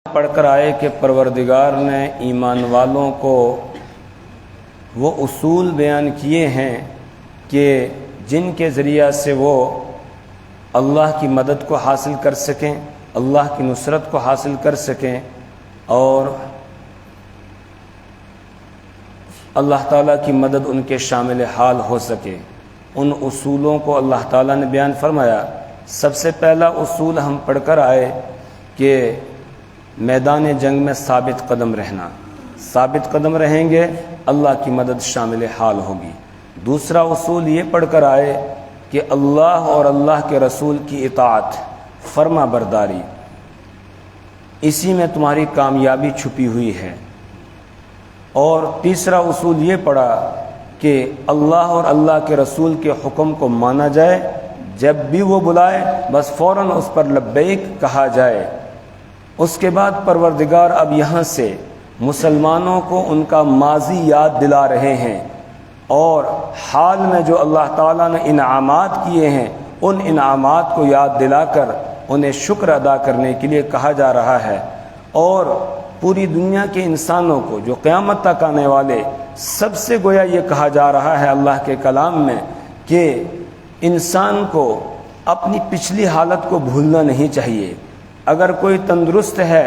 پڑھ کر آئے کہ پروردگار نے ایمان والوں کو وہ اصول بیان کیے ہیں کہ جن کے ذریعہ سے وہ اللہ کی مدد کو حاصل کر سکیں، اللہ کی نصرت کو حاصل کر سکیں اور اللہ تعالیٰ کی مدد ان کے شامل حال ہو سکے۔ ان اصولوں کو اللہ تعالیٰ نے بیان فرمایا۔ سب سے پہلا اصول ہم پڑھ کر آئے کہ میدان جنگ میں ثابت قدم رہنا، ثابت قدم رہیں گے اللہ کی مدد شامل حال ہوگی۔ دوسرا اصول یہ پڑھ کر آئے کہ اللہ اور اللہ کے رسول کی اطاعت، فرما برداری، اسی میں تمہاری کامیابی چھپی ہوئی ہے۔ اور تیسرا اصول یہ پڑھا کہ اللہ اور اللہ کے رسول کے حکم کو مانا جائے، جب بھی وہ بلائے بس فوراً اس پر لبیک کہا جائے۔ اس کے بعد پروردگار اب یہاں سے مسلمانوں کو ان کا ماضی یاد دلا رہے ہیں اور حال میں جو اللہ تعالیٰ نے انعامات کیے ہیں ان انعامات کو یاد دلا کر انہیں شکر ادا کرنے کے لیے کہا جا رہا ہے۔ اور پوری دنیا کے انسانوں کو جو قیامت تک آنے والے سب سے گویا یہ کہا جا رہا ہے اللہ کے کلام میں کہ انسان کو اپنی پچھلی حالت کو بھولنا نہیں چاہیے۔ اگر کوئی تندرست ہے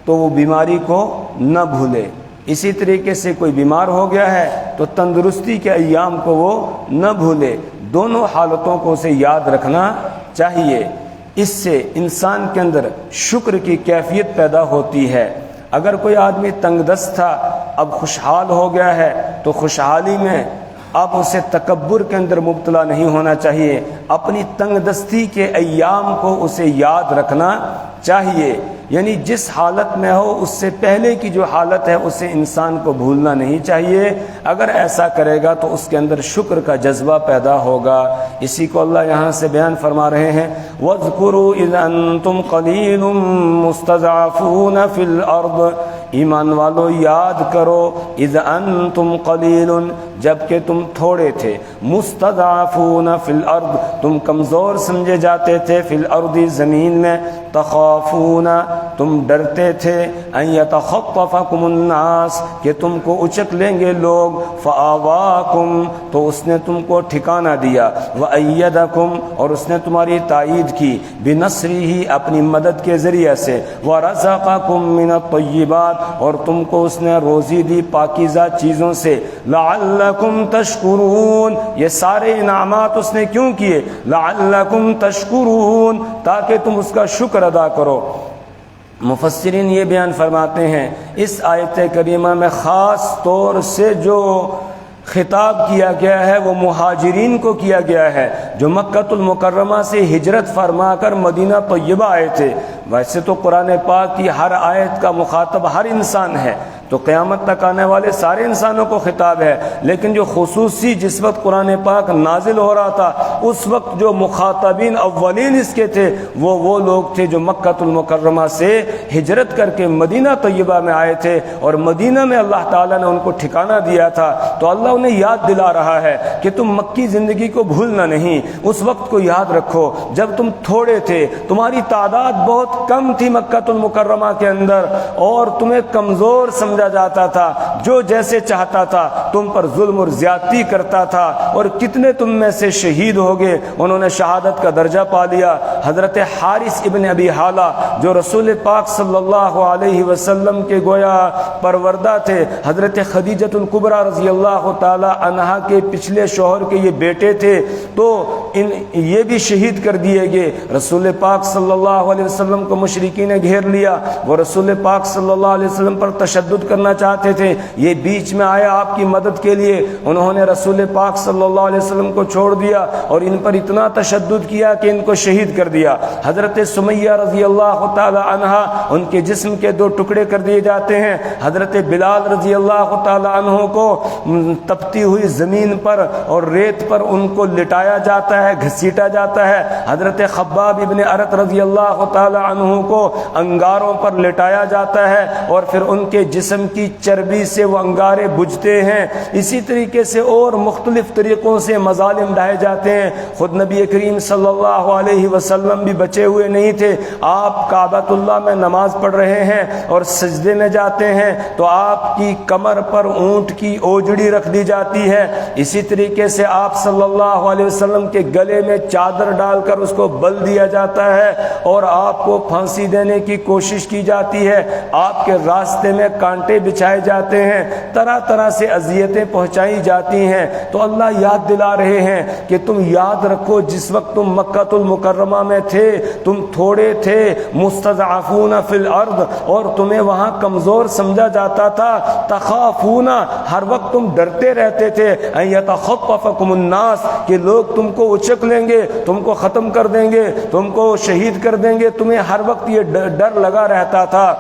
تو وہ بیماری کو نہ بھولے، اسی طریقے سے کوئی بیمار ہو گیا ہے تو تندرستی کے ایام کو وہ نہ بھولے، دونوں حالتوں کو اسے یاد رکھنا چاہیے۔ اس سے انسان کے اندر شکر کی کیفیت پیدا ہوتی ہے۔ اگر کوئی آدمی تنگ دست تھا اب خوشحال ہو گیا ہے تو خوشحالی میں اب اسے تکبر کے اندر مبتلا نہیں ہونا چاہیے، اپنی تنگ دستی کے ایام کو اسے یاد رکھنا چاہیے۔ یعنی جس حالت میں ہو اس سے پہلے کی جو حالت ہے اسے انسان کو بھولنا نہیں چاہیے۔ اگر ایسا کرے گا تو اس کے اندر شکر کا جذبہ پیدا ہوگا۔ اسی کو اللہ یہاں سے بیان فرما رہے ہیں، وَاذْكُرُوا إِذْ أَنْتُمْ قَلِيلٌ مُسْتَضْعَفُونَ فِي الْأَرْضِ، ایمان والو یاد کرو، اذ انتم قلیل، جب کہ تم تھوڑے تھے، مستضعفون فی الارض، تم کمزور سمجھے جاتے تھے، فی الارض زمین میں، تخافون، تم ڈرتے تھے، ان یتخطفکم الناس، کہ تم کو اچک لیں گے لوگ، فآواکم، تو اس نے تم کو ٹھکانہ دیا، وأیدکم، اور اس نے تمہاری تائید کی، بنصرہ، اپنی مدد کے ذریعے سے، ورزقکم من الطیبات، اور تم کو اس نے روزی دی پاکیزہ چیزوں سے، لعلکم تشکرون، یہ سارے انعامات اس نے کیوں کیے؟ لعلکم تشکرون، تاکہ تم اس کا شکر ادا کرو۔ مفسرین یہ بیان فرماتے ہیں اس آیت کریمہ میں خاص طور سے جو خطاب کیا گیا ہے وہ مہاجرین کو کیا گیا ہے، جو مکہ المکرمہ سے ہجرت فرما کر مدینہ طیبہ آئے تھے۔ ویسے تو قرآن پاک کی ہر آیت کا مخاطب ہر انسان ہے، تو قیامت تک آنے والے سارے انسانوں کو خطاب ہے، لیکن جو خصوصی جس وقت قرآن پاک نازل ہو رہا تھا اس وقت جو مخاطبین اولین اس کے تھے وہ لوگ تھے جو مکہ المکرمہ سے ہجرت کر کے مدینہ طیبہ میں آئے تھے، اور مدینہ میں اللہ تعالیٰ نے ان کو ٹھکانہ دیا تھا۔ تو اللہ انہیں یاد دلا رہا ہے کہ تم مکی زندگی کو بھولنا نہیں، اس وقت کو یاد رکھو جب تم تھوڑے تھے، تمہاری تعداد بہت کم تھی مکہ المکرمہ کے اندر، اور تمہیں کمزور سمجھا جاتا تھا، جو جیسے چاہتا تھا تم پر ظلم اور زیادتی کرتا تھا، اور کتنے تم میں سے شہید ہو گئے، انہوں نے شہادت کا درجہ پا لیا۔ حضرت حارث ابن ابی حالہ جو رسول پاک صلی اللہ علیہ وسلم کے گویا پروردہ تھے، حضرت خدیجۃ الکبریٰ رضی اللہ تعالی عنہا کے پچھلے شوہر کے یہ بیٹے تھے، تو یہ بھی شہید کر دیے گئے۔ رسول پاک صلی اللہ علیہ وسلم کو مشرکین نے گھیر لیا، وہ رسول پاک صلی اللہ علیہ وسلم پر تشدد کرنا چاہتے تھے، یہ بیچ میں آیا آپ کی مدد کے لیے، انہوں نے رسول پاک صلی اللہ علیہ وسلم کو چھوڑ دیا اور ان پر اتنا تشدد کیا کہ ان کو شہید کر دیا۔ حضرت سمیہ رضی اللہ تعالی عنہا، ان کے جسم کے 2 ٹکڑے کر دیے جاتے ہیں۔ حضرت بلال رضی اللہ تعالی عنہ کو تپتی ہوئی زمین پر اور ریت پر ان کو لٹایا جاتا جاتا ہے، گھسیٹا جاتا ہے۔ حضرت خباب ابن ارت رضی اللہ تعالی عنہ کو انگاروں پر لٹایا جاتا ہے اور پھر ان کے جسم کی چربی سے وہ انگارے بجھتے ہیں۔ اسی طریقے سے اور مختلف طریقوں سے مظالم ڈھائے جاتے ہیں۔ خود نبی کریم صلی اللہ علیہ وسلم بھی بچے ہوئے نہیں تھے۔ آپ کعبۃ اللہ میں نماز پڑھ رہے ہیں اور سجدے میں جاتے ہیں تو آپ کی کمر پر اونٹ کی اوجڑی رکھ دی جاتی ہے۔ اسی طریقے سے آپ صلی اللہ علیہ وسلم کے گلے میں چادر ڈال کر اس کو بل دیا جاتا ہے اور آپ کو پھانسی دینے کی کوشش کی جاتی ہے۔ آپ کے راستے میں کانٹے بچھائے جاتے ہیں، طرح طرح سے اذیتیں پہنچائی جاتی ہیں۔ تو اللہ یاد دلا رہے ہیں کہ تم یاد رکھو جس وقت تم مکہ المکرمہ میں تھے، تم تھوڑے تھے، مستضعفون فی الارض، اور تمہیں وہاں کمزور سمجھا جاتا تھا۔ تخافون، ہر وقت تم ڈرتے رہتے تھے، ان یتخطفکم الناس، کہ لوگ تم کو اچک لیں گے، تم کو ختم کر دیں گے، تم کو شہید کر دیں گے۔ تمہیں ہر وقت یہ ڈر لگا رہتا تھا۔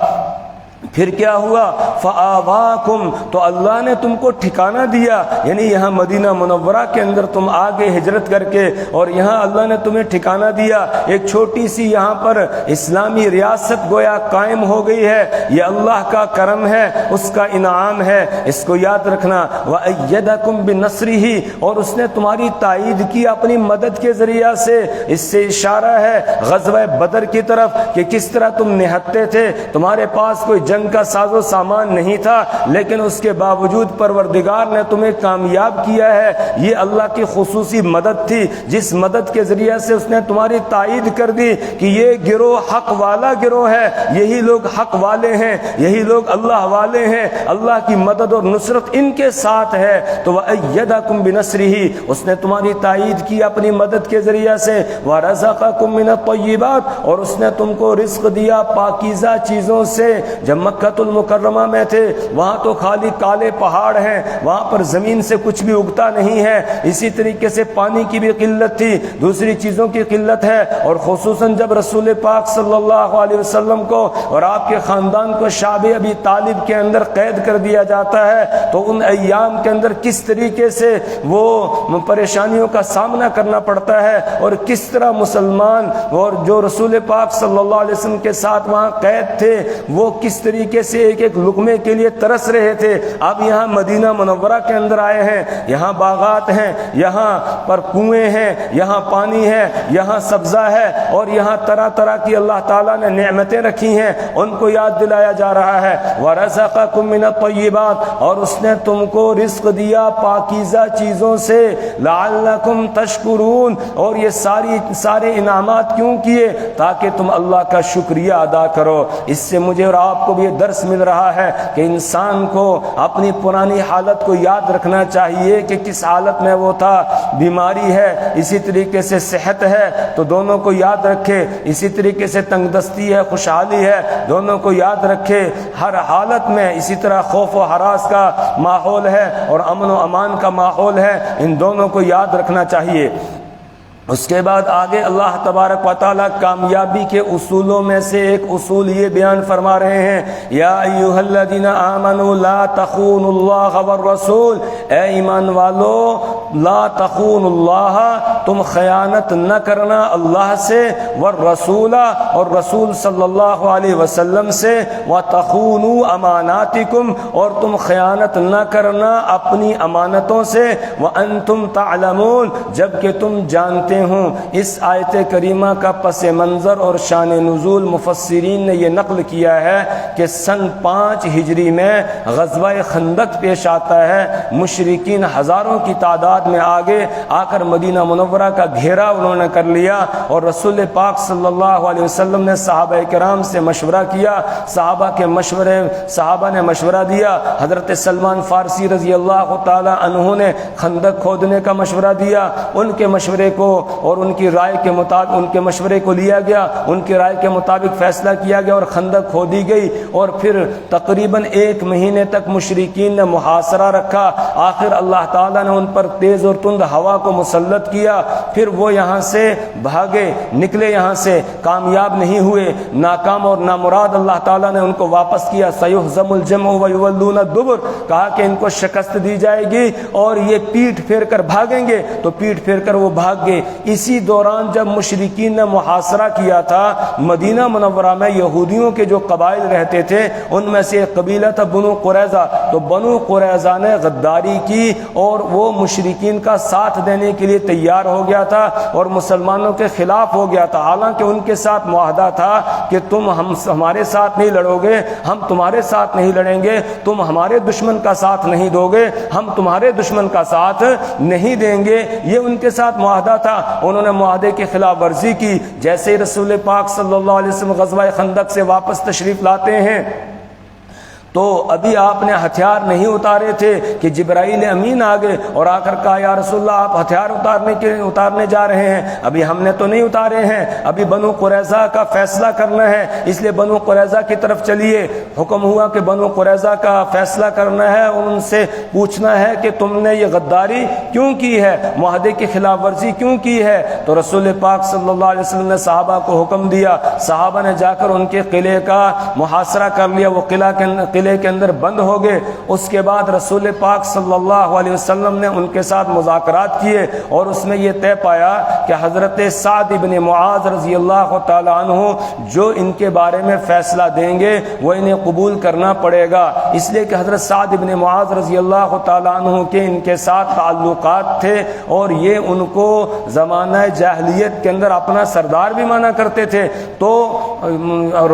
پھر کیا ہوا؟ فآواکم، تو اللہ نے تم کو ٹھکانہ دیا، یعنی یہاں مدینہ منورہ کے اندر تم آگے ہجرت کر کے، اور یہاں اللہ نے تمہیں ٹھکانہ دیا۔ ایک چھوٹی سی یہاں پر اسلامی ریاست گویا قائم ہو گئی ہے۔ یہ اللہ کا کرم ہے، اس کا انعام ہے، اس کو یاد رکھنا۔ وَأَيَّدَكُمْ بِنَصْرِهِ، اور اس نے تمہاری تائید کی اپنی مدد کے ذریعہ سے۔ اس سے اشارہ ہے غزوہ بدر کی طرف کہ کس طرح تم نہتے تھے، تمہارے پاس کوئی جنگ کا ساز و سامان نہیں تھا، لیکن اس کے باوجود پروردگار نے تمہیں کامیاب کیا ہے۔ یہ اللہ کی خصوصی مدد تھی، جس مدد کے ذریعے سے اس نے تمہاری تائید کر دی کہ یہ گروہ حق والا گروہ ہے، یہی لوگ حق والے ہیں، یہی لوگ اللہ والے ہیں، اللہ کی مدد اور نصرت ان کے ساتھ ہے۔ تو وَأَيَّدَكُمْ بِنَصْرِهِ، اس نے تمہاری تائید کی اپنی مدد کے ذریعے سے۔ وَرَزَقَكُمْ مِنَ الطَّيِّبَاتِ، اور اس نے تم کو رزق دیا پاکیزہ چیزوں سے۔ جب مکہ المکرمہ میں تھے وہاں تو خالی کالے پہاڑ ہیں، وہاں پر زمین سے کچھ بھی اگتا نہیں ہے، اسی طریقے سے پانی کی بھی قلت تھی، دوسری چیزوں کی قلت ہے۔ اور خصوصاً جب رسول پاک صلی اللہ علیہ وسلم کو اور آپ کے خاندان کو شعب ابی طالب کے اندر قید کر دیا جاتا ہے تو ان ایام کے اندر کس طریقے سے وہ پریشانیوں کا سامنا کرنا پڑتا ہے، اور کس طرح مسلمان اور جو رسول پاک صلی اللہ علیہ وسلم کے ساتھ وہاں قید تھے وہ کس طریقے سے ایک ایک لقمے کے لیے ترس رہے تھے۔ اب یہاں مدینہ منورہ کے اندر آئے ہیں، یہاں باغات ہیں، یہاں پر کنویں ہیں، یہاں پانی ہے، یہاں سبزہ ہے، اور یہاں طرح طرح کی اللہ تعالیٰ نے نعمتیں رکھی ہیں، ان کو یاد دلایا جا رہا ہے۔ وَرَزَقَكُم مِّنَ الطَّيِّبَاتِ، اور اس نے تم کو رزق دیا پاکیزہ چیزوں سے۔ لَعَلَّكُمْ تَشْكُرُونَ، اور یہ سارے انعامات کیوں کیے؟ تاکہ تم اللہ کا شکریہ ادا کرو۔ اس سے مجھے اور آپ کو بھی یہ درس مل رہا ہے کہ انسان کو اپنی پرانی حالت کو یاد رکھنا چاہیے کہ کس حالت میں وہ تھا۔ بیماری ہے، اسی طریقے سے صحت ہے، تو دونوں کو یاد رکھے۔ اسی طریقے سے تنگ دستی ہے، خوشحالی ہے، دونوں کو یاد رکھے۔ ہر حالت میں اسی طرح خوف و ہراس کا ماحول ہے اور امن و امان کا ماحول ہے، ان دونوں کو یاد رکھنا چاہیے۔ اس کے بعد آگے اللہ تبارک و تعالیٰ کامیابی کے اصولوں میں سے ایک اصول یہ بیان فرما رہے ہیں، یا ایھا الذین آمنوا لا تخونوا اللہ والرسول، اے ایمان والو لا تخونوا اللہ، تم خیانت نہ کرنا اللہ سے، والرسول، اور رسول صلی اللہ علیہ وسلم سے، وتخونوا اماناتکم، اور تم خیانت نہ کرنا اپنی امانتوں سے، وانتم تعلمون، جبکہ تم جانتے ہوں۔ اس آیت کریمہ کا پس منظر اور شان نزول مفسرین نے یہ نقل کیا ہے کہ سن 5 ہجری میں غزوہ خندق پیش آتا ہے۔ مشرکین ہزاروں کی تعداد میں آگے آ کر مدینہ منورہ کا گھیرا انہوں نے کر لیا، اور رسول پاک صلی اللہ علیہ وسلم نے صحابہ کرام سے مشورہ کیا، صحابہ نے مشورہ دیا۔ حضرت سلمان فارسی رضی اللہ تعالی عنہ نے خندق کھودنے کا مشورہ دیا، ان کے مشورے کو اور ان کی رائے کے مطابق، ان کے مشورے کو لیا گیا، ان کی رائے کے مطابق فیصلہ کیا گیا اور خندق کھودی گئی، اور پھر تقریباً 1 مہینے تک مشرکین نے محاصرہ رکھا۔ آخر اللہ تعالیٰ نے ان پر تیز اور تند ہوا کو مسلط کیا، پھر وہ یہاں سے بھاگے، نکلے یہاں سے، کامیاب نہیں ہوئے، ناکام اور نامراد اللہ تعالیٰ نے ان کو واپس کیا۔ سَيُهْزَمُ الْجَمْعُ وَيُوَلُّونَ الدُّبُرَ، کہا کہ ان کو شکست دی جائے گی اور یہ پیٹھ پھیر کر بھاگیں گے، تو پیٹھ پھیر کر وہ بھاگ گئے۔ اسی دوران جب مشرکین نے محاصرہ کیا تھا مدینہ منورہ میں، یہودیوں کے جو قبائل رہتے تھے ان میں سے ایک قبیلہ تھا بنو قریظہ، تو بنو قریظہ نے غداری کی اور وہ مشرکین کا ساتھ دینے کے لیے تیار ہو گیا تھا اور مسلمانوں کے خلاف ہو گیا تھا، حالانکہ ان کے ساتھ معاہدہ تھا کہ تم ہمارے ساتھ نہیں لڑو گے، ہم تمہارے ساتھ نہیں لڑیں گے، تم ہمارے دشمن کا ساتھ نہیں دو گے، ہم تمہارے دشمن کا ساتھ نہیں دیں گے، یہ ان کے ساتھ معاہدہ تھا۔ انہوں نے معاہدے کی خلاف ورزی کی۔ جیسے ہی رسول پاک صلی اللہ علیہ وسلم غزوہ خندق سے واپس تشریف لاتے ہیں تو ابھی آپ نے ہتھیار نہیں اتارے تھے کہ جبرائیل امین آ گئے اور آ کر کہا یا رسول اللہ آپ ہتھیار اتارنے جا رہے ہیں، ابھی ہم نے تو نہیں اتارے ہیں، ابھی بنو قریظہ کا فیصلہ کرنا ہے، اس لیے بنو قریظہ کی طرف چلیے۔ حکم ہوا کہ بنو قریظہ کا فیصلہ کرنا ہے اور ان سے پوچھنا ہے کہ تم نے یہ غداری کیوں کی ہے، معاہدے کی خلاف ورزی کیوں کی ہے۔ تو رسول پاک صلی اللہ علیہ وسلم نے صحابہ کو حکم دیا، صحابہ نے جا کر ان کے قلعے کا محاصرہ کر لیا، وہ قلعے کے اندر بند ہو گئے۔ اس کے بعد رسول پاک صلی اللہ علیہ وسلم نے ان کے ساتھ مذاکرات کیے اور اس میں یہ طے پایا کہ حضرت سعد بن معاذ رضی اللہ تعالی عنہ جو ان کے بارے میں فیصلہ دیں گے وہ انہیں قبول کرنا پڑے گا، اس لیے کہ حضرت سعد بن معاذ رضی اللہ تعالی عنہ کے ان کے ساتھ تعلقات تھے اور یہ ان کو زمانہ جاہلیت کے اندر اپنا سردار بھی مانا کرتے تھے۔ تو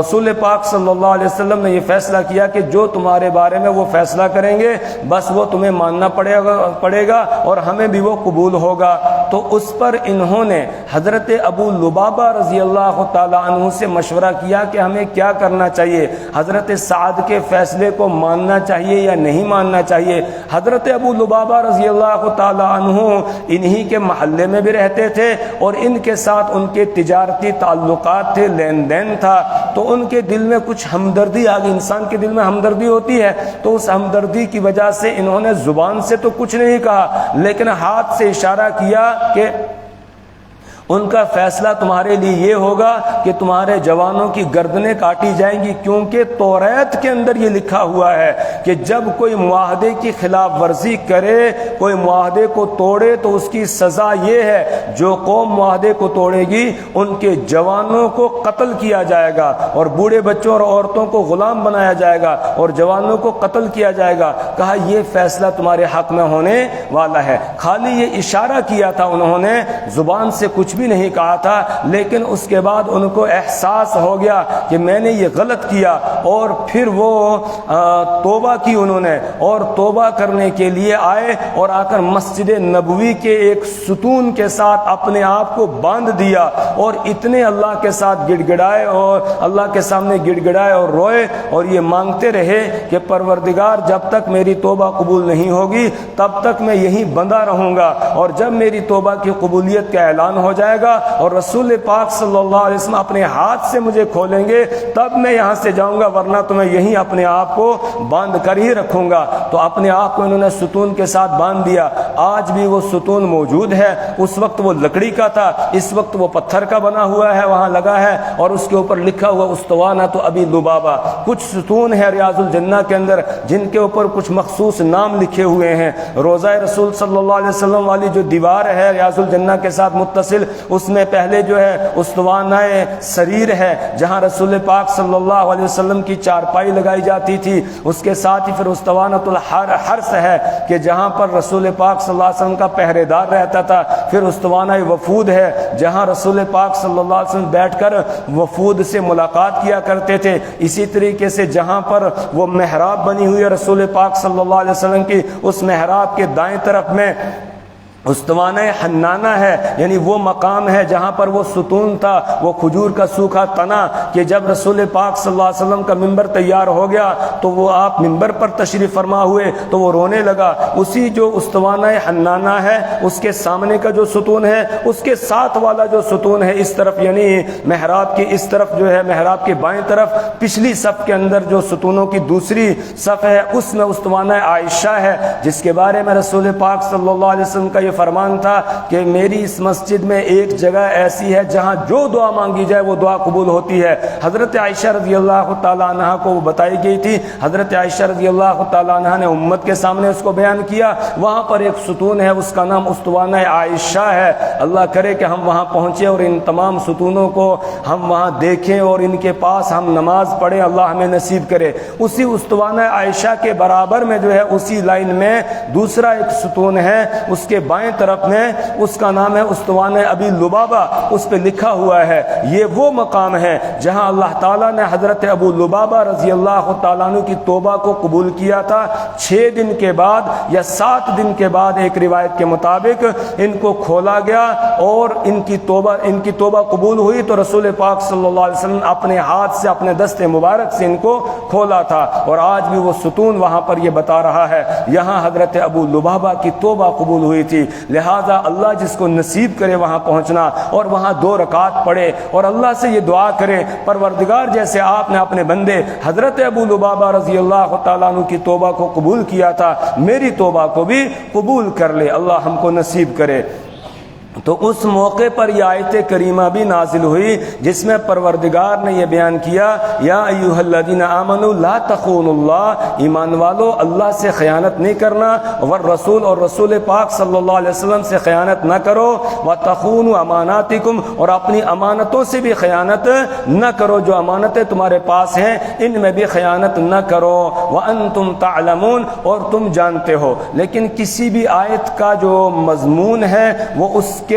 رسول پاک صلی اللہ علیہ وسلم نے یہ فیصلہ کیا کہ جو تمہارے بارے میں وہ فیصلہ کریں گے بس وہ تمہیں ماننا پڑے گا اور ہمیں بھی وہ قبول ہوگا۔ تو اس پر انہوں نے حضرت ابو لبابہ رضی اللہ تعالی عنہ سے مشورہ کیا کہ ہمیں کیا کرنا چاہیے، حضرت سعد کے فیصلے کو ماننا چاہیے یا نہیں ماننا چاہیے۔ حضرت ابو لبابہ رضی اللہ تعالی عنہ انہی کے محلے میں بھی رہتے تھے اور ان کے ساتھ ان کے تجارتی تعلقات تھے، لین دین تھا، تو ان کے دل میں کچھ ہمدردی آ گئی۔ انسان کے دل میں ہمدردی ہوتی ہے، تو اس ہمدردی کی وجہ سے انہوں نے زبان سے تو کچھ نہیں کہا لیکن ہاتھ سے اشارہ کیا کہ ان کا فیصلہ تمہارے لیے یہ ہوگا کہ تمہارے جوانوں کی گردنیں کاٹی جائیں گی، کیونکہ توریت کے اندر یہ لکھا ہوا ہے کہ جب کوئی معاہدے کی خلاف ورزی کرے، کوئی معاہدے کو توڑے تو اس کی سزا یہ ہے، جو قوم معاہدے کو توڑے گی ان کے جوانوں کو قتل کیا جائے گا اور بوڑھے بچوں اور عورتوں کو غلام بنایا جائے گا اور جوانوں کو قتل کیا جائے گا۔ کہا یہ فیصلہ تمہارے حق میں ہونے والا ہے۔ خالی یہ اشارہ کیا تھا، انہوں نے زبان سے کچھ بھی نہیں کہا تھا، لیکن اس کے بعد ان کو احساس ہو گیا کہ میں نے یہ غلط کیا، اور پھر وہ توبہ کی انہوں نے، اور توبہ کرنے کے لیے آئے اور آ کر مسجد نبوی کے ایک ستون کے ساتھ اپنے آپ کو باندھ دیا اور اتنے اللہ کے ساتھ گڑ گڑائے اور اللہ کے سامنے گڑ گڑائے اور روئے اور یہ مانگتے رہے کہ پروردگار جب تک میری توبہ قبول نہیں ہوگی تب تک میں یہیں بندہ رہوں گا، اور جب میری توبہ کی قبولیت کا اعلان ہو جائے گا اور رسول پاک صلی اللہ علیہ وسلم اپنے ہاتھ سے مجھے کھولیں گے تب میں یہاں سے جاؤں گا، ورنہ تو میں یہیں اپنے آپ کو باندھ کر ہی رکھوں گا۔ تو اپنے آپ کو انہوں نے ستون کے ساتھ باندھ دیا۔ آج بھی وہ ستون موجود ہے، اس وقت وہ لکڑی کا تھا، اس وقت وہ پتھر کا بنا ہوا ہے، وہاں لگا ہے اور اس کے اوپر لکھا ہوا استوانہ تو ابی لبابہ۔ کچھ ستون ہے ریاض الجنہ کے اندر جن کے اوپر کچھ مخصوص نام لکھے ہوئے ہیں۔ روضہ رسول صلی اللہ علیہ وسلم والی جو دیوار ہے ریاض الجنہ کے ساتھ متصل، اس میں پہلے جو ہے استوانہ سریر ہے جہاں رسول پاک صلی اللہ علیہ وسلم کی چارپائی لگائی جاتی تھی، اس کے ساتھ ہی پھر استوانۃ الحرس ہے کہ جہاں پر رسول پاک صلی اللہ علیہ وسلم کا پہرے دار رہتا تھا، پھر استوانہ وفود ہے جہاں رسول پاک صلی اللہ علیہ وسلم بیٹھ کر وفود سے ملاقات کیا کرتے تھے۔ اسی طریقے سے جہاں پر وہ محراب بنی ہوئی ہے رسول پاک صلی اللہ علیہ وسلم کی، اس محراب کے دائیں طرف میں استوانہ حنانہ ہے، یعنی وہ مقام ہے جہاں پر وہ ستون تھا، وہ کھجور کا سوکھا تنا کہ جب رسول پاک صلی اللہ علیہ وسلم کا ممبر تیار ہو گیا تو وہ آپ ممبر پر تشریف فرما ہوئے تو وہ رونے لگا۔ اسی جو استوانہ حنانہ ہے اس کے سامنے کا جو ستون ہے، اس کے ساتھ والا جو ستون ہے اس طرف، یعنی محراب کی اس طرف جو ہے، محراب کے بائیں طرف پچھلی صف کے اندر جو ستونوں کی دوسری صف ہے، اس میں استوانہ عائشہ ہے جس کے بارے میں رسول پاک صلی اللہ علیہ وسلم کا یہ فرمان تھا کہ میری اس مسجد میں ایک جگہ ایسی ہے جہاں جو دعا مانگی جائے وہ دعا قبول ہوتی ہے۔ حضرت عائشہ رضی اللہ تعالیٰ عنہ کو وہ بتائی گئی تھی، حضرت عائشہ رضی اللہ تعالیٰ عنہ نے امت کے سامنے اس کو بیان کیا۔ وہاں پر ایک ستون ہے، اس کا نام استوانہ عائشہ ہے۔ اللہ کرے کہ ہم وہاں پہنچے اور ان تمام ستونوں کو ہم وہاں دیکھیں اور ان کے پاس ہم نماز پڑھیں، اللہ ہمیں نصیب کرے۔ اسی استوانہ عائشہ کے برابر میں جو ہے اسی لائن میں دوسرا ایک ستون ہے، اس کے بائیں طرف میں، اس کا نام ہے استوانہ ابی لبابہ۔ اس پہ لکھا ہوا ہے یہ وہ مقام ہے جہاں اللہ تعالیٰ نے حضرت ابو لبابہ رضی اللہ تعالیٰ عنہ کی توبہ کو قبول کیا تھا۔ 6 دن کے بعد یا 7 دن کے بعد ایک روایت کے مطابق ان کو کھولا گیا اور ان کی توبہ قبول ہوئی تو رسول پاک صلی اللہ علیہ وسلم اپنے ہاتھ سے، اپنے دست مبارک سے ان کو کھولا تھا۔ اور آج بھی وہ ستون وہاں پر یہ بتا رہا ہے یہاں حضرت ابو لبابہ کی توبہ قبول ہوئی تھی۔ لہذا اللہ جس کو نصیب کرے وہاں پہنچنا اور وہاں 2 رکعت پڑھے اور اللہ سے یہ دعا کرے، پروردگار جیسے آپ نے اپنے بندے حضرت ابو لبابہ رضی اللہ تعالیٰ عنہ کی توبہ کو قبول کیا تھا، میری توبہ کو بھی قبول کر لے، اللہ ہم کو نصیب کرے۔ تو اس موقع پر یہ آیت کریمہ بھی نازل ہوئی جس میں پروردگار نے یہ بیان کیا یا ایھا الذین آمنوا لا تخونوا اللہ، ایمان والو اللہ سے خیانت نہیں کرنا، والرسول اور رسول پاک صلی اللہ علیہ وسلم سے خیانت نہ کرو، وتخونوا اماناتکم اور اپنی امانتوں سے بھی خیانت نہ کرو، جو امانتیں تمہارے پاس ہیں ان میں بھی خیانت نہ کرو، وانتم تعلمون اور تم جانتے ہو۔ لیکن کسی بھی آیت کا جو مضمون ہے وہ اس کے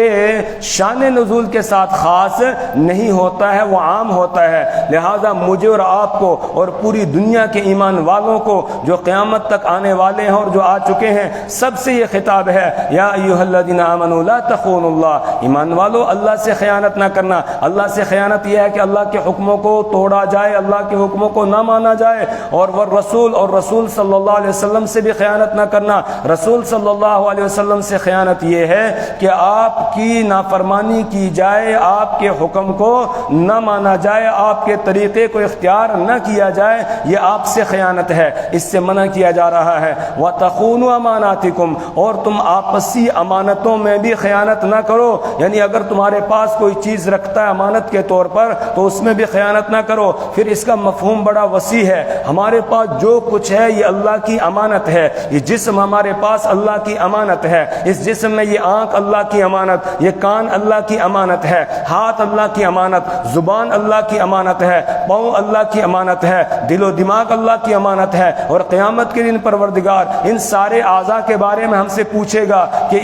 شان نزول کے ساتھ خاص نہیں ہوتا ہے، وہ عام ہوتا ہے۔ لہذا مجھے اور آپ کو اور پوری دنیا کے ایمان والوں کو جو قیامت تک آنے والے ہیں اور جو آ چکے ہیں سب سے یہ خطاب ہے یا ایھا الذین آمنوا لا تخونوا اللہ، ایمان والو اللہ سے خیانت نہ کرنا۔ اللہ سے خیانت یہ ہے کہ اللہ کے حکموں کو توڑا جائے، اللہ کے حکموں کو نہ مانا جائے، اور والرسول اور رسول صلی اللہ علیہ وسلم سے بھی خیانت نہ کرنا۔ رسول صلی اللہ علیہ وسلم سے خیانت یہ ہے کہ آپ کی نافرمانی کی جائے، آپ کے حکم کو نہ مانا جائے، آپ کے طریقے کو اختیار نہ کیا جائے، یہ آپ سے خیانت ہے، اس سے منع کیا جا رہا ہے۔ وَتَخُونُوا أَمَانَاتِكُمْ اور تم آپسی امانتوں میں بھی خیانت نہ کرو، یعنی اگر تمہارے پاس کوئی چیز رکھتا ہے امانت کے طور پر تو اس میں بھی خیانت نہ کرو۔ پھر اس کا مفہوم بڑا وسیع ہے، ہمارے پاس جو کچھ ہے یہ اللہ کی امانت ہے، یہ جسم ہمارے پاس اللہ کی امانت ہے، اس جسم میں یہ آنکھ اللہ کی امانت، یہ کان اللہ کی امانت ہے، ہاتھ اللہ کی امانت، زبان اللہ کی امانت ہے، پاؤں اللہ کی امانت ہے، دل و دماغ اللہ کی امانت ہے۔ اور قیامت کے دن پروردگار ان سارے اعضاء کے بارے میں ہم سے پوچھے گا کہ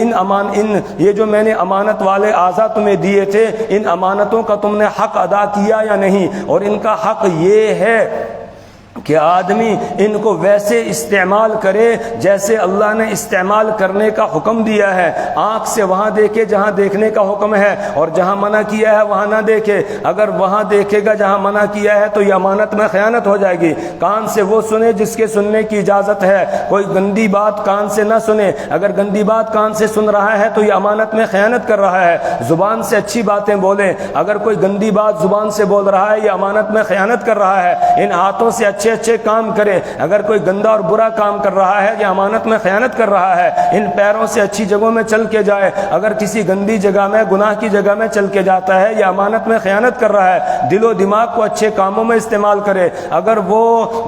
یہ جو میں نے امانت والے اعضاء تمہیں دیے تھے ان امانتوں کا تم نے حق ادا کیا یا نہیں، اور ان کا حق یہ ہے کہ آدمی ان کو ویسے استعمال کرے جیسے اللہ نے استعمال کرنے کا حکم دیا ہے۔ آنکھ سے وہاں دیکھے جہاں دیکھنے کا حکم ہے، اور جہاں منع کیا ہے وہاں نہ دیکھے۔ اگر وہاں دیکھے گا جہاں منع کیا ہے تو یہ امانت میں خیانت ہو جائے گی۔ کان سے وہ سنے جس کے سننے کی اجازت ہے، کوئی گندی بات کان سے نہ سنے، اگر گندی بات کان سے سن رہا ہے تو یہ امانت میں خیانت کر رہا ہے۔ زبان سے اچھی باتیں بولیں، اگر کوئی گندی بات زبان سے بول رہا ہے یہ امانت میں خیانت کر رہا ہے۔ ان ہاتھوں سے اچھے کام کرے، اگر کوئی گندا اور برا کام کر رہا ہے یہ امانت میں خیانت کر رہا ہے۔ ان پیروں سے اچھی جگہوں میں چل کے جائے، اگر کسی گندی جگہ میں گناہ کی جگہ میں چل کے جاتا ہے یہ امانت میں خیانت کر رہا ہے۔ دل و دماغ کو اچھے کاموں میں استعمال کرے، اگر وہ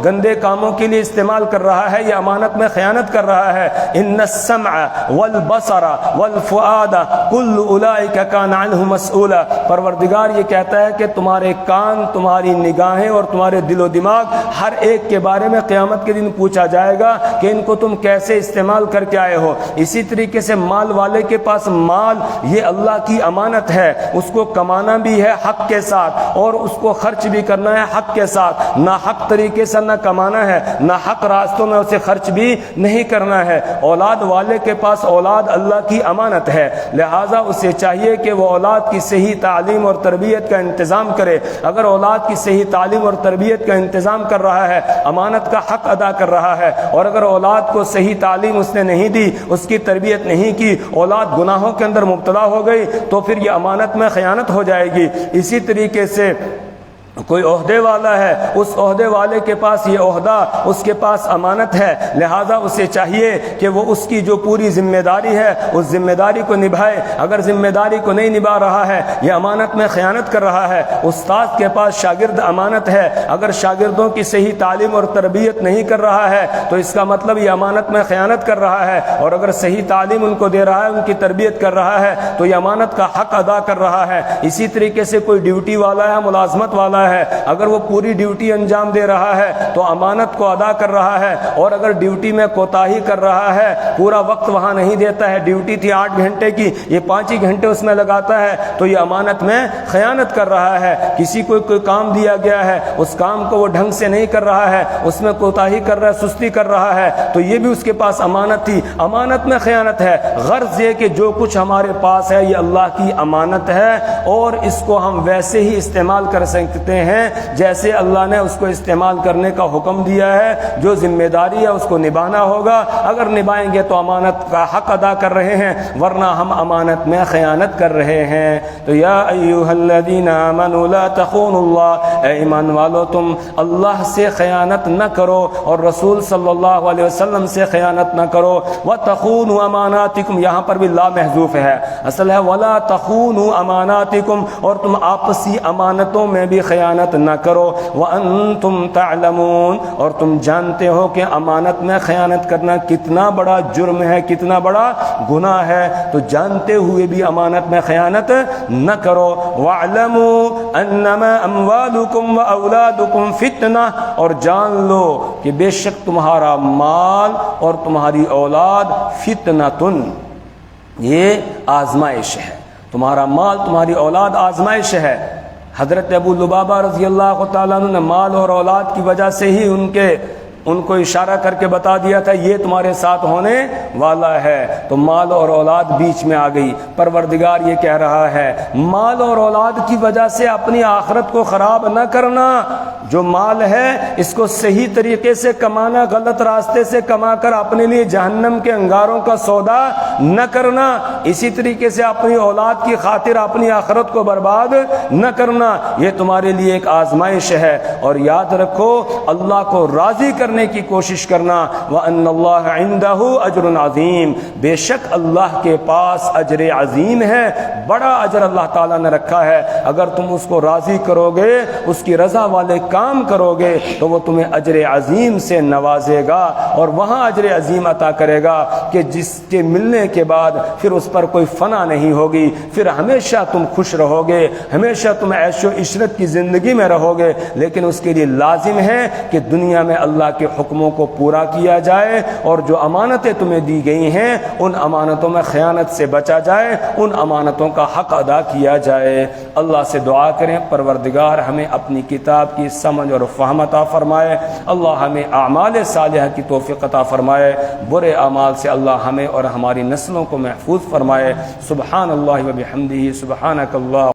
گندے کاموں کے لیے استعمال کر رہا ہے یہ امانت میں خیانت کر رہا ہے۔ ان السمع والبصر والفؤاد كل اولئک کان عنہ مسئولا، پروردگار یہ کہتا ہے کہ تمہارے کان، تمہاری نگاہیں اور تمہارے دل و دماغ ہر ایک کے بارے میں قیامت کے دن پوچھا جائے گا کہ ان کو تم کیسے استعمال کر کے آئے ہو۔ اسی طریقے سے مال والے کے پاس مال یہ اللہ کی امانت ہے، اس کو کمانا بھی ہے حق کے ساتھ اور اس کو خرچ بھی کرنا ہے حق کے ساتھ، نہ حق طریقے سے نہ کمانا ہے، نہ حق راستوں میں اسے خرچ بھی نہیں کرنا ہے۔ اولاد والے کے پاس اولاد اللہ کی امانت ہے، لہٰذا اسے چاہیے کہ وہ اولاد کی صحیح تعلیم اور تربیت کا انتظام کرے۔ اگر اولاد کی صحیح تعلیم اور تربیت کا انتظام کر رہا ہے، امانت کا حق ادا کر رہا ہے، اور اگر اولاد کو صحیح تعلیم اس نے نہیں دی، اس کی تربیت نہیں کی، اولاد گناہوں کے اندر مبتلا ہو گئی تو پھر یہ امانت میں خیانت ہو جائے گی۔ اسی طریقے سے کوئی عہدے والا ہے، اس عہدے والے کے پاس یہ عہدہ، اس کے پاس امانت ہے، لہٰذا اسے چاہیے کہ وہ اس کی جو پوری ذمہ داری ہے اس ذمہ داری کو نبھائے۔ اگر ذمہ داری کو نہیں نبھا رہا ہے، یہ امانت میں خیانت کر رہا ہے۔ استاد کے پاس شاگرد امانت ہے، اگر شاگردوں کی صحیح تعلیم اور تربیت نہیں کر رہا ہے تو اس کا مطلب یہ امانت میں خیانت کر رہا ہے، اور اگر صحیح تعلیم ان کو دے رہا ہے، ان کی تربیت کر رہا ہے تو یہ امانت کا حق ادا کر رہا ہے۔ اسی طریقے سے کوئی ڈیوٹی والا ہے، ملازمت والا ہے، اگر وہ پوری ڈیوٹی انجام دے رہا ہے تو امانت کو ادا کر رہا ہے، اور اگر ڈیوٹی میں کوتاہی کر رہا ہے، پورا وقت وہاں نہیں دیتا ہے، ڈیوٹی تھی 8 گھنٹے کی، یہ 5 ہی گھنٹے اس میں لگاتا ہے، تو یہ امانت میں خیانت کر رہا ہے۔ کسی کو کوئی کام دیا گیا ہے، اس کام کو وہ ڈھنگ سے نہیں کر رہا ہے، اس میں کوتاہی کر رہا ہے، سستی کر رہا ہے، تو یہ بھی اس کے پاس امانت تھی، امانت میں خیانت ہے۔ غرض یہ کہ جو کچھ ہمارے پاس ہے یہ اللہ کی امانت ہے، اور اس کو ہم ویسے ہی استعمال کر سکتے ہیں جیسے اللہ نے اس کو استعمال کرنے کا حکم دیا ہے۔ جو ذمہ داری ہے اس کو نبھانا ہوگا، اگر نبھائیں گے تو امانت کا حق ادا کر رہے ہیں، ورنہ ہم امانت میں خیانت کر رہے ہیں۔ تو یا ایھا الذین آمنوا لا تخونوا اللہ، اے ایمان والو تم اللہ سے خیانت نہ کرو اور رسول صلی اللہ علیہ وسلم سے خیانت نہ کرو۔ وتخونوا اماناتکم، یہاں پر بھی لا محذوف ہے، اصل ہے ولا تخونوا اماناتکم، اور تم آپسی امانتوں میں بھی خیانت نہ کرو۔ وانتم تعلمون، اور تم جانتے ہو کہ امانت میں خیانت کرنا کتنا بڑا جرم ہے، کتنا بڑا گناہ ہے، تو جانتے ہوئے بھی امانت میں خیانت نہ کرو۔ واعلموا انما اموالکم واولادکم فتنہ، اور جان لو کہ بے شک تمہارا مال اور تمہاری اولاد فتنۃ، یہ آزمائش ہے، تمہارا مال تمہاری اولاد آزمائش ہے۔ حضرت ابو لبابہ رضی اللہ تعالیٰ عنہ نے مال اور اولاد کی وجہ سے ہی ان کو اشارہ کر کے بتا دیا تھا یہ تمہارے ساتھ ہونے والا ہے، تو مال اور اولاد بیچ میں آ گئی۔ پروردگار یہ کہہ رہا ہے مال اور اولاد کی وجہ سے اپنی آخرت کو خراب نہ کرنا، جو مال ہے اس کو صحیح طریقے سے کمانا، غلط راستے سے کما کر اپنے لیے جہنم کے انگاروں کا سودا نہ کرنا، اسی طریقے سے اپنی اولاد کی خاطر اپنی آخرت کو برباد نہ کرنا، یہ تمہارے لیے ایک آزمائش ہے۔ اور یاد رکھو اللہ کو راضی کرنے کی کوشش کرنا، وَأَنَّ اللَّهَ عِنْدَهُ أَجْرٌ عَظِيمٌ، بے شک اللہ کے پاس اجر عظیم ہے، بڑا اجر اللہ تعالیٰ نے رکھا ہے۔ اگر تم اس کو راضی کرو گے، اس کی رضا والے کام کرو گے تو وہ تمہیں اجر عظیم سے نوازے گا، اور وہاں اجر عظیم عطا کرے گا کہ جس کے ملنے کے بعد پھر اس پر کوئی فنا نہیں ہوگی، پھر ہمیشہ تم خوش رہو گے، ہمیشہ تم عیش و عشرت کی زندگی میں رہو گے۔ لیکن اس کے لیے لازم ہے کہ دنیا میں اللہ کے حکموں کو پورا کیا جائے، اور جو امانتیں تمہیں دی گئی ہیں ان امانتوں میں خیانت سے بچا جائے، ان امانتوں کا حق ادا کیا جائے۔ اللہ سے دعا کریں پروردگار ہمیں اپنی کتاب کی سمجھ اور فہم عطا فرمائے، اللہ ہمیں اعمال صالحہ کی توفیق عطا فرمائے، برے اعمال سے اللہ ہمیں اور ہماری نسلوں کو محفوظ فرمائے۔ سبحان اللہ و بحمدہ، سبحانک اللہ